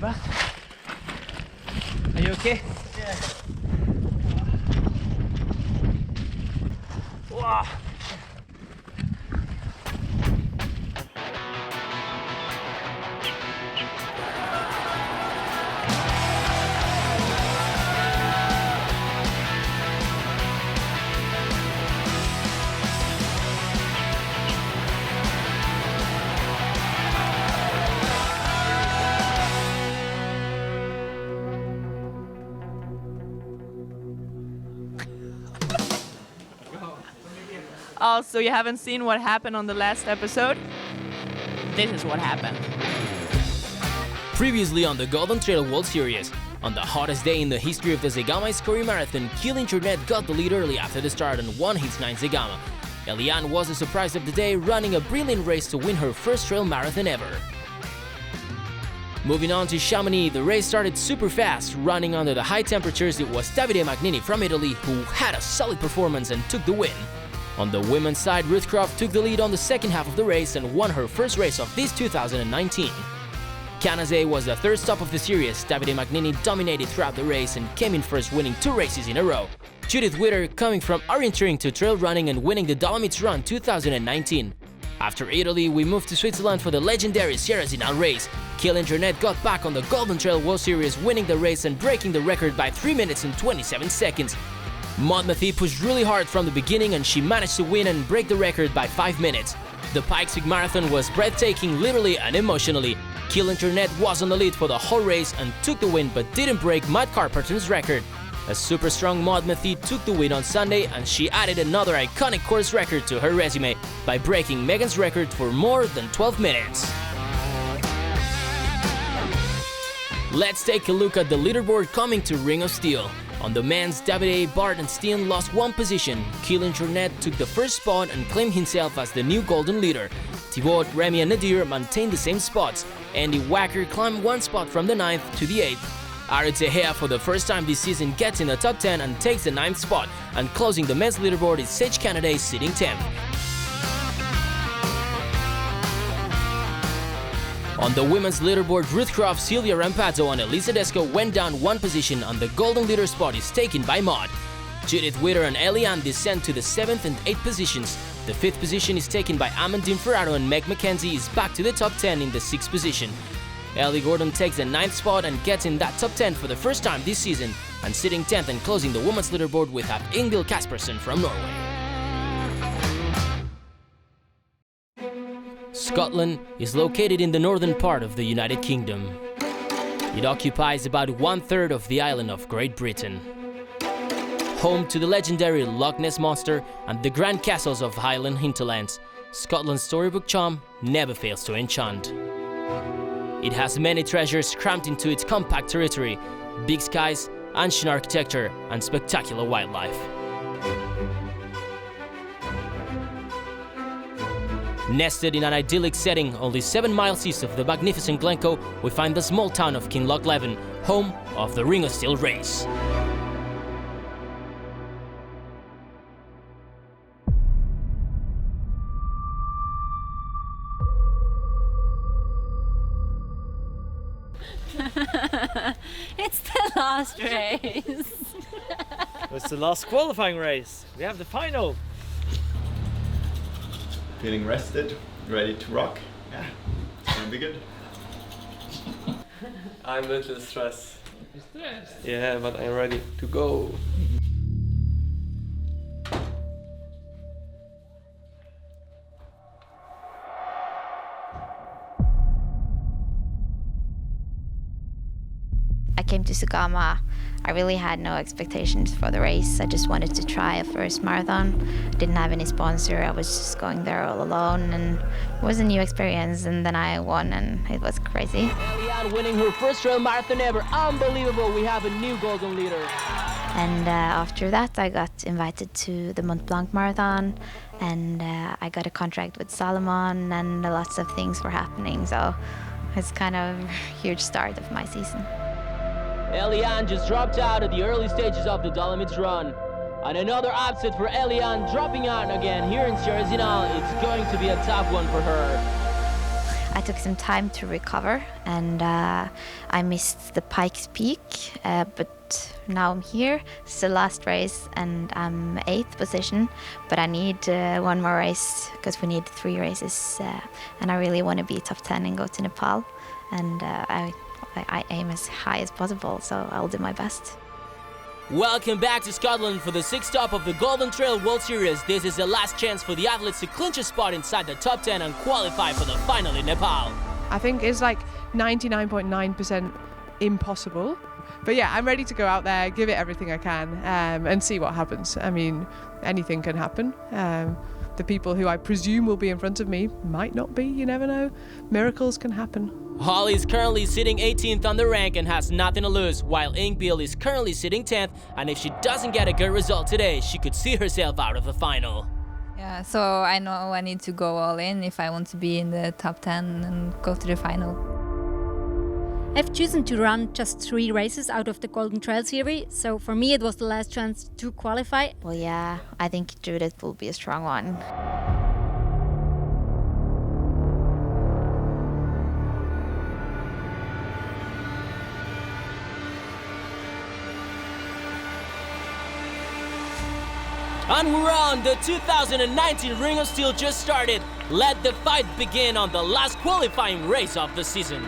breath. Are you okay? Yeah. Wow. Oh, so you haven't seen what happened on the last episode? This is what happened. Previously on the Golden Trail World Series, on the hottest day in the history of the Zegama Ice Curry Marathon, Keelan Jornet got the lead early after the start and won his 9th Zegama. Eliane was the surprise of the day, running a brilliant race to win her first trail marathon ever. Moving on to Chamonix, the race started super fast. Running under the high temperatures, it was Davide Magnini from Italy who had a solid performance and took the win. On the women's side, Ruth Croft took the lead on the second half of the race and won her first race of this 2019. Canazei was the third stop of the series. Davide Magnini dominated throughout the race and came in first, winning 2 races in a row. Judith Witter coming from orienteering to trail running and winning the Dolomites Run 2019. After Italy, we moved to Switzerland for the legendary Sierra Zinal race. Keelan Jornet got back on the Golden Trail World Series, winning the race and breaking the record by 3 minutes and 27 seconds. Maud Matthee pushed really hard from the beginning and she managed to win and break the record by 5 minutes. The Pikes Peak Marathon was breathtaking literally and emotionally. Keelan Jornet was on the lead for the whole race and took the win but didn't break Matt Carpenter's record. A super strong Maud Matthee took the win on Sunday and she added another iconic course record to her resume by breaking Megan's record for more than 12 minutes. Let's take a look at the leaderboard coming to Ring of Steel. On the men's, Davide, Bart and Steall lost 1 position. Keelan Jornet took the first spot and claimed himself as the new golden leader. Thibaut, Remy and Nadir maintained the same spots. Andy Wacker climbed 1 spot from the 9th to the 8th. Aru Tehea for the first time this season gets in the top 10 and takes the 9th spot, and closing the men's leaderboard is Sage Canada sitting 10th. On the women's leaderboard, Ruth Croft, Silvia Rampazzo and Elisa Desco went down 1 position and the golden leader spot is taken by Maud. Judith Witter and Eliane descend to the 7th and 8th positions. The 5th position is taken by Amandine Ferraro and Meg McKenzie is back to the top 10 in the 6th position. Ellie Gordon takes the 9th spot and gets in that top 10 for the first time this season, and sitting 10th and closing the women's leaderboard we have Ingvild Kaspersen from Norway. Scotland is located in the northern part of the United Kingdom. It occupies about 1/3 of the island of Great Britain. Home to the legendary Loch Ness Monster and the grand castles of Highland hinterlands, Scotland's storybook charm never fails to enchant. It has many treasures crammed into its compact territory, big skies, ancient architecture and spectacular wildlife. Nested in an idyllic setting only 7 miles east of the magnificent Glencoe, we find the small town of Kinlochleven, home of the Ring of Steel race. It's the last race. It's the last qualifying race. We have the final. Feeling rested, ready to rock? Yeah, it's gonna be good. I'm a little stressed. Yeah, but I'm ready to go. I came to Zegama. I really had no expectations for the race. I just wanted to try a first marathon. Didn't have any sponsor. I was just going there all alone, and it was a new experience. And then I won, and it was crazy. Eliane winning her first trail marathon ever. Unbelievable! We have a new golden leader. And after that, I got invited to the Mont Blanc Marathon, and I got a contract with Salomon, and lots of things were happening. So it's kind of a huge start of my season. Eliane just dropped out of the early stages of the Dolomites Run. And another upset for Eliane, dropping out again here in Sierra Zinal. It's going to be a tough one for her. I took some time to recover, and I missed the Pikes Peak, but now I'm here. It's the last race, and I'm 8th position, but I need one more race because we need 3 races, and I really want to be top 10 and go to Nepal, and I aim as high as possible, so I'll do my best. Welcome back to Scotland for the 6th stop of the Golden Trail World Series. This is the last chance for the athletes to clinch a spot inside the top 10 and qualify for the final in Nepal. I think it's like 99.9% impossible. But yeah, I'm ready to go out there, give it everything I can, and see what happens. I mean, anything can happen. The people who I presume will be in front of me might not be, you never know. Miracles can happen. Holly is currently sitting 18th on the rank and has nothing to lose, while Ingvild is currently sitting 10th, and if she doesn't get a good result today, she could see herself out of the final. Yeah, so I know I need to go all in if I want to be in the top 10 and go to the final. I've chosen to run just 3 races out of the Golden Trail Series, so for me it was the last chance to qualify. Well, yeah, I think Judith will be a strong one. And we're on! The 2019 Ring of Steall just started. Let the fight begin on the last qualifying race of the season.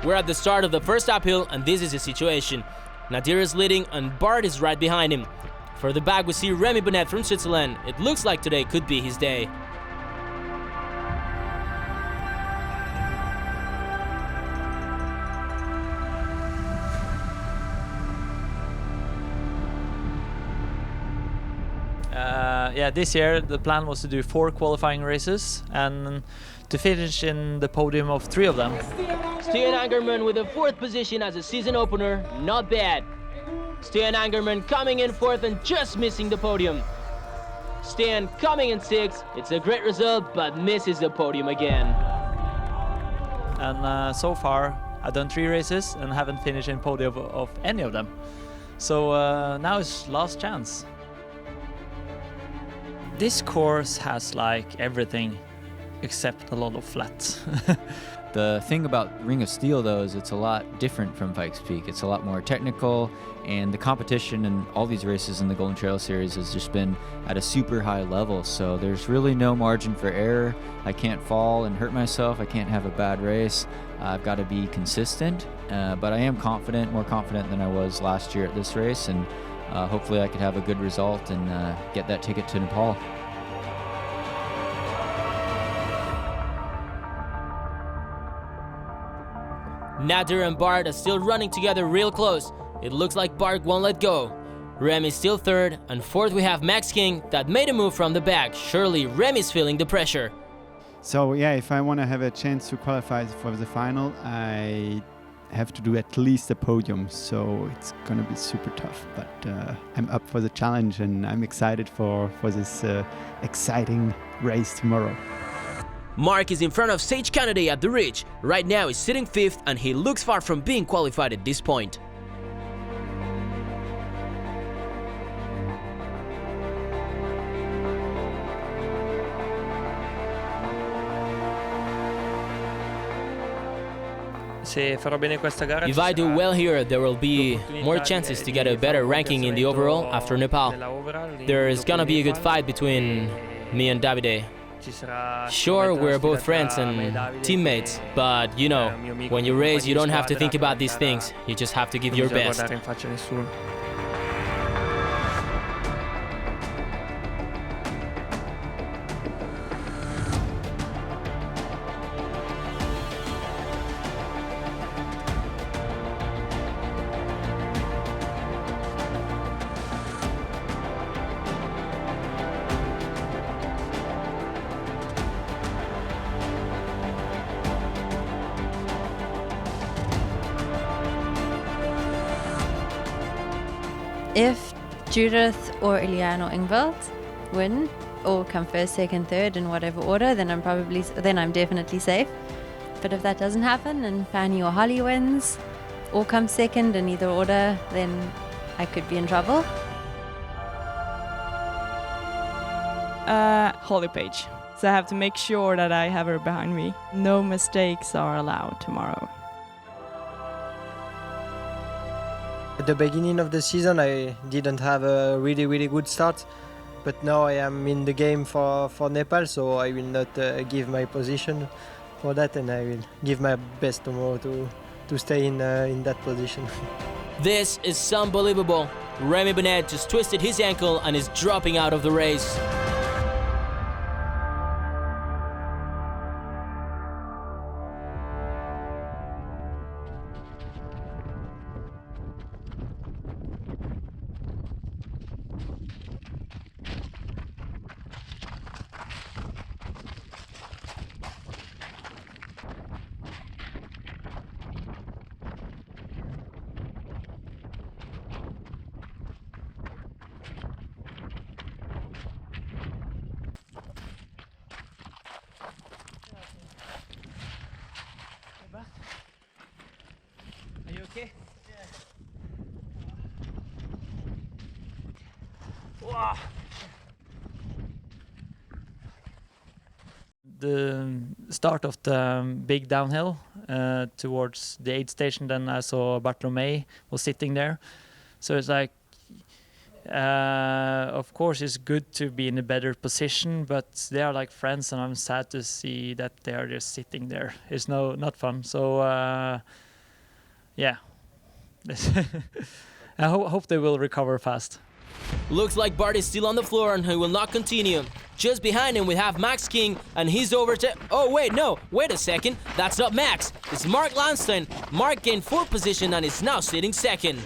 We're at the start of the first uphill, and this is the situation. Nadir is leading and Bart is right behind him. Further back we see Remy Bonnet from Switzerland. It looks like today could be his day. Yeah, this year the plan was to do 4 qualifying races and to finish in the podium of 3 of them. Steall Angerman with a 4th position as a season opener, not bad. Steall Angerman coming in 4th and just missing the podium. Stan coming in 6th, it's a great result, but misses the podium again. And so far I've done 3 races and haven't finished in podium of any of them. So now it's last chance. This course has like everything except a lot of flats. The thing about Ring of Steall, though, is it's a lot different from Pikes Peak. It's a lot more technical, and the competition in all these races in the Golden Trail Series has just been at a super high level, so there's really no margin for error. I can't fall and hurt myself. I can't have a bad race. I've got to be consistent, but I am confident, more confident than I was last year at this race, and hopefully I could have a good result and get that ticket to Nepal. Nadir and Bart are still running together real close. It looks like Bart won't let go. Remy's still 3rd, and 4th we have Max King that made a move from the back. Surely Remy's feeling the pressure. So yeah, if I want to have a chance to qualify for the final, I have to do at least a podium, so it's gonna be super tough, but I'm up for the challenge and I'm excited for this exciting race tomorrow. Mark is in front of Sage Kennedy at the ridge. Right now he's sitting 5th and he looks far from being qualified at this point. If I do well here, there will be more chances to get a better ranking in the overall after Nepal. There is gonna be a good fight between me and Davide. Sure, we're both friends and teammates, but you know, when you race, you don't have to think about these things. You just have to give your best. If Judith or Iliane or Ingveld win, or come first, second, third in whatever order, then I'm definitely safe. But if that doesn't happen and Fanny or Holly wins, or come second in either order, then I could be in trouble. Holly Page. So I have to make sure that I have her behind me. No mistakes are allowed tomorrow. At the beginning of the season, I didn't have a really good start, but now I am in the game for Nepal, so I will not give my position for that, and I will give my best tomorrow to stay in that position. This is unbelievable. Remy Bonnet just twisted his ankle and is dropping out of the race. Are you okay? Yeah. Wow. The start of the big downhill towards the aid station, then I saw Bartolomé was sitting there. So it's like, of course it's good to be in a better position, but they are like friends and I'm sad to see that they are just sitting there. It's not fun. So yeah, I hope they will recover fast. Looks like Bart is still on the floor and he will not continue. Just behind him we have Max King and he's over to... Oh wait, no, wait a second. That's not Max. It's Mark Lanston. Mark gained 4th position and is now sitting second.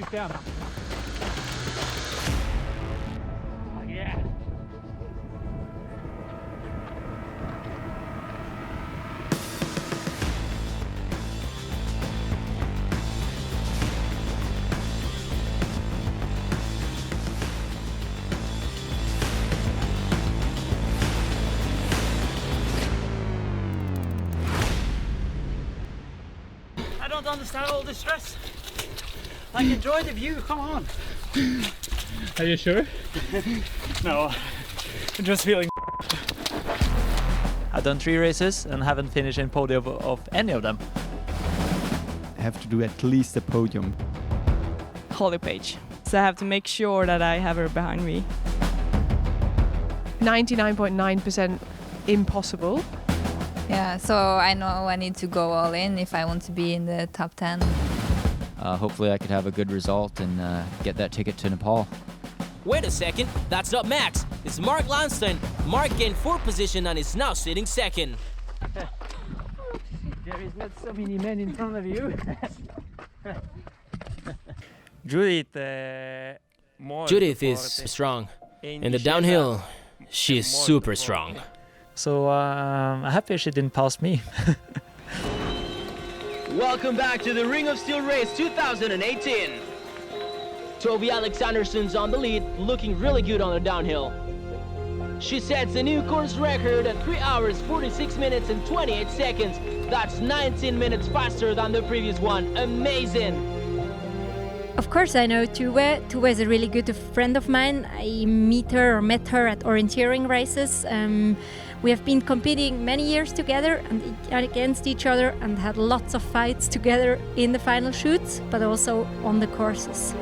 I don't understand all this stress. Like, enjoy the view, come on. Are you sure? No, I'm just feeling. I've done 3 races and haven't finished in podium of any of them. I have to do at least a podium. Holly Page. So I have to make sure that I have her behind me. 99.9% impossible. Yeah, so I know I need to go all in if I want to be in the top 10. Hopefully I could have a good result and get that ticket to Nepal. Wait a second, that's not Max. It's Mark Lanston. Mark gained 4th position and is now sitting second. There is not so many men in front of you. Judith is strong. In the downhill, she is super strong. So I'm happy she didn't pass me. Welcome back to the Ring of Steel race 2018. Toby Alexanderson's on the lead, looking really good on the downhill. She sets a new course record at 3 hours, 46 minutes and 28 seconds. That's 19 minutes faster than the previous one. Amazing! Of course I know Tuve. Tuve is a really good friend of mine. I met her at orienteering races. We have been competing many years together and against each other and had lots of fights together in the final shoots, but also on the courses.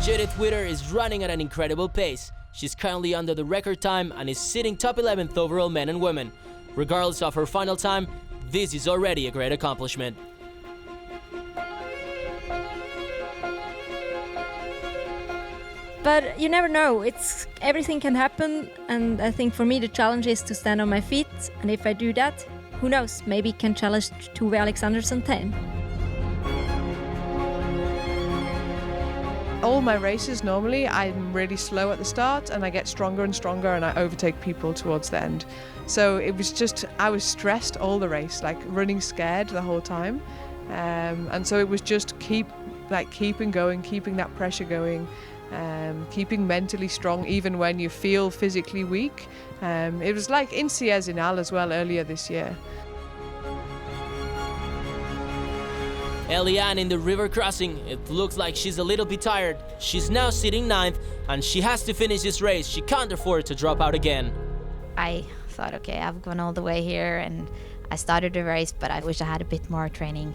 Judith Witter is running at an incredible pace. She's currently under the record time and is sitting top 11th overall men and women. Regardless of her final time, this is already a great accomplishment. But you never know, everything can happen, and I think for me the challenge is to stand on my feet, and if I do that, who knows, maybe can challenge Tuve Alexandersson 10. All my races normally I'm really slow at the start and I get stronger and stronger and I overtake people towards the end. So it was just, I was stressed all the race, like running scared the whole time. And so it was just keep like keeping going, keeping that pressure going, keeping mentally strong even when you feel physically weak. It was like in Steall as well earlier this year. Eliane in the river crossing, it looks like she's a little bit tired. She's now sitting 9th and she has to finish this race. She can't afford to drop out again. I thought, okay, I've gone all the way here and I started the race, but I wish I had a bit more training.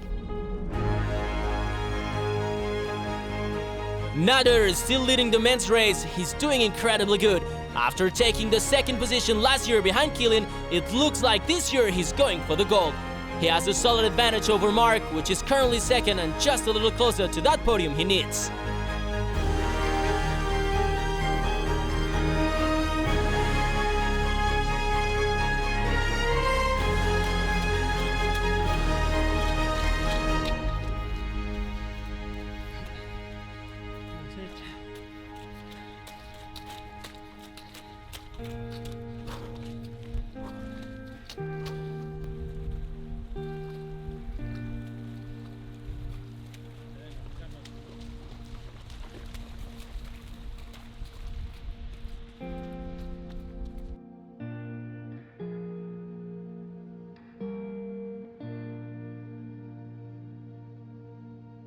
Nader is still leading the men's race. He's doing incredibly good. After taking the 2nd position last year behind Killian, it looks like this year he's going for the gold. He has a solid advantage over Mark, which is currently 2nd and just a little closer to that podium he needs.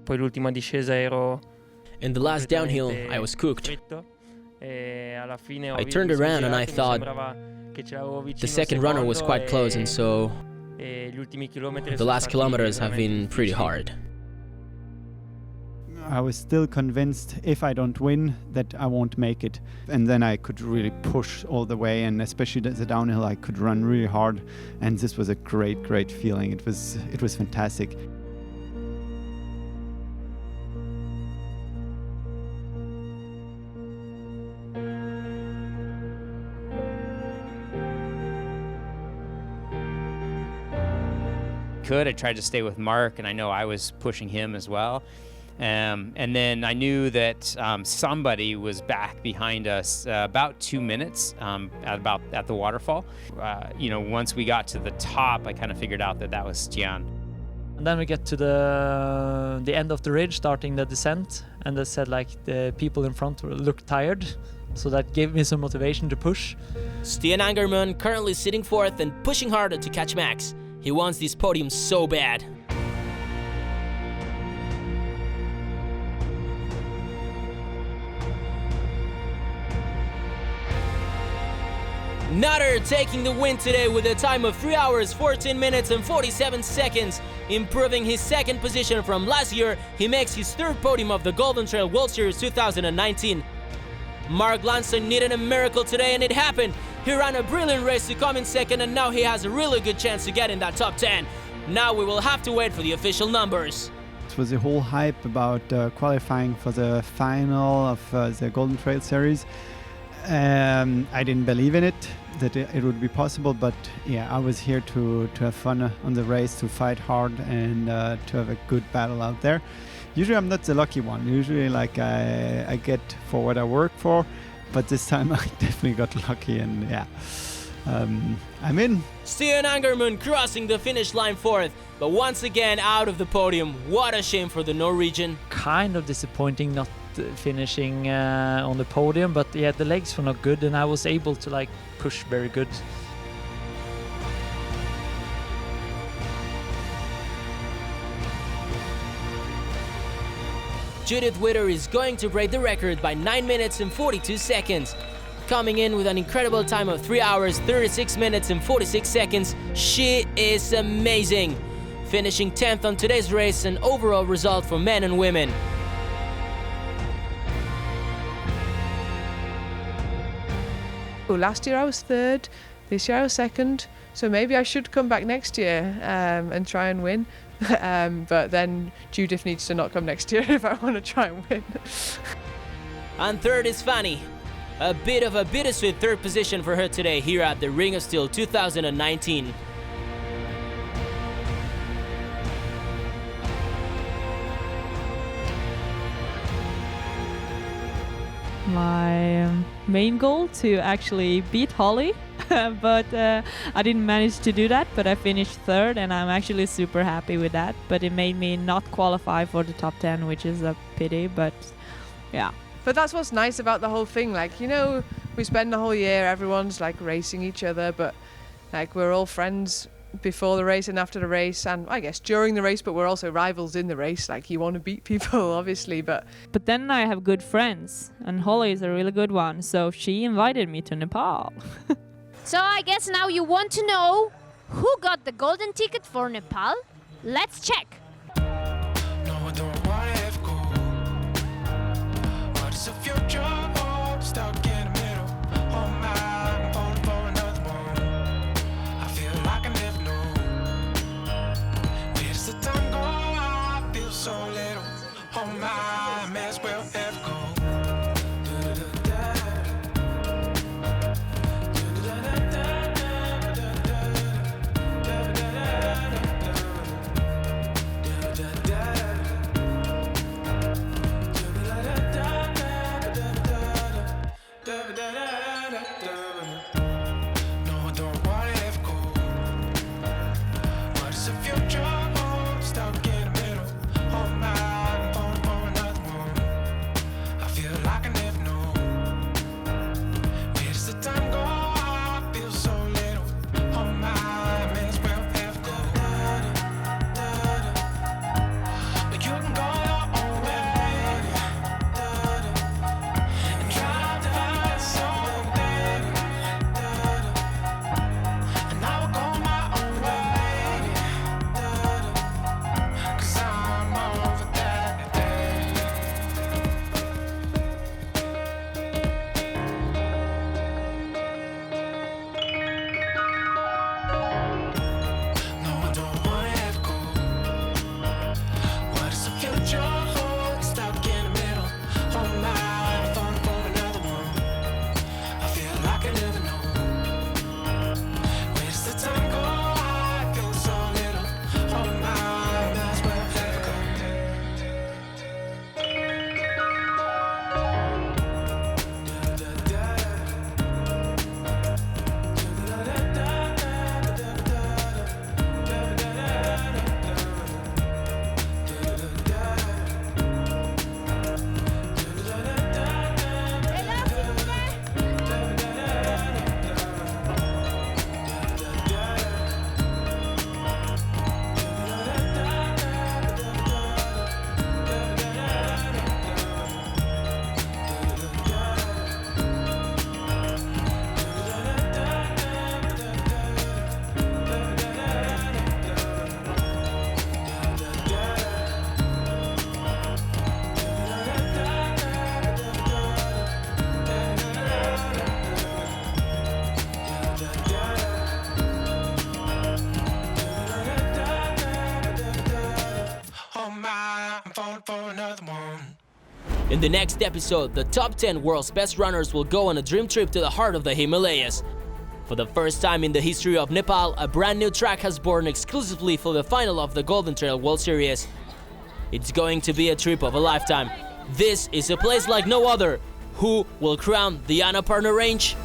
Poi l'ultima discesa ero... In the last downhill, I was cooked. I turned around and I thought the second runner was quite close, and so the last kilometers have been pretty hard. I was still convinced if I don't win that I won't make it. And then I could really push all the way, and especially the downhill I could run really hard, and this was a great feeling. It was fantastic. I tried to stay with Mark, and I know I was pushing him as well. And then I knew that somebody was back behind us about 2 minutes at the waterfall. Once we got to the top, I kind of figured out that was Steall. And then we get to the end of the ridge, starting the descent, and they said like the people in front looked tired, so that gave me some motivation to push. Stian Angerman currently sitting 4th and pushing harder to catch Max. He wants this podium so bad. Nader taking the win today with a time of 3 hours, 14 minutes and 47 seconds, improving his 2nd position from last year. He makes his 3rd podium of the Golden Trail World Series 2019. Mark Lanson needed a miracle today, and it happened. He ran a brilliant race to come in 2nd, and now he has a really good chance to get in that top 10. Now we will have to wait for the official numbers. It was a whole hype about qualifying for the final of the Golden Trail Series. I didn't believe in it, that it would be possible, but yeah, I was here to have fun on the race, to fight hard, and to have a good battle out there. Usually I'm not the lucky one. Usually I get for what I work for, but this time I definitely got lucky, and yeah, I'm in. Stian Angerman crossing the finish line 4th, but once again out of the podium. What a shame for the Norwegian. Kind of disappointing not finishing on the podium, but yeah, the legs were not good, and I was able to like push very good. Judith Witter is going to break the record by 9 minutes and 42 seconds. Coming in with an incredible time of 3 hours, 36 minutes and 46 seconds. She is amazing. Finishing 10th on today's race, an overall result for men and women. Last year I was 3rd, this year I was 2nd, so maybe I should come back next year and try and win. But then Judith needs to not come next year if I want to try and win. And 3rd is Fanny. A bit of a bittersweet 3rd position for her today here at the Ring of Steall 2019. My main goal to actually beat Holly but I didn't manage to do that, but I finished third, and I'm actually super happy with that. But it made me not qualify for the top 10, which is a pity, but yeah. But that's what's nice about the whole thing. Like, you know, we spend the whole year, everyone's like racing each other, but like we're all friends before the race and after the race, and I guess during the race, but we're also rivals in the race. Like, you want to beat people, obviously, but then I have good friends, and Holly is a really good one, so she invited me to Nepal. So I guess now you want to know who got the golden ticket for Nepal? Let's check. In the next episode, the top 10 world's best runners will go on a dream trip to the heart of the Himalayas. For the first time in the history of Nepal, a brand new track has born exclusively for the final of the Golden Trail World Series. It's going to be a trip of a lifetime. This is a place like no other. Who will crown the Annapurna Range?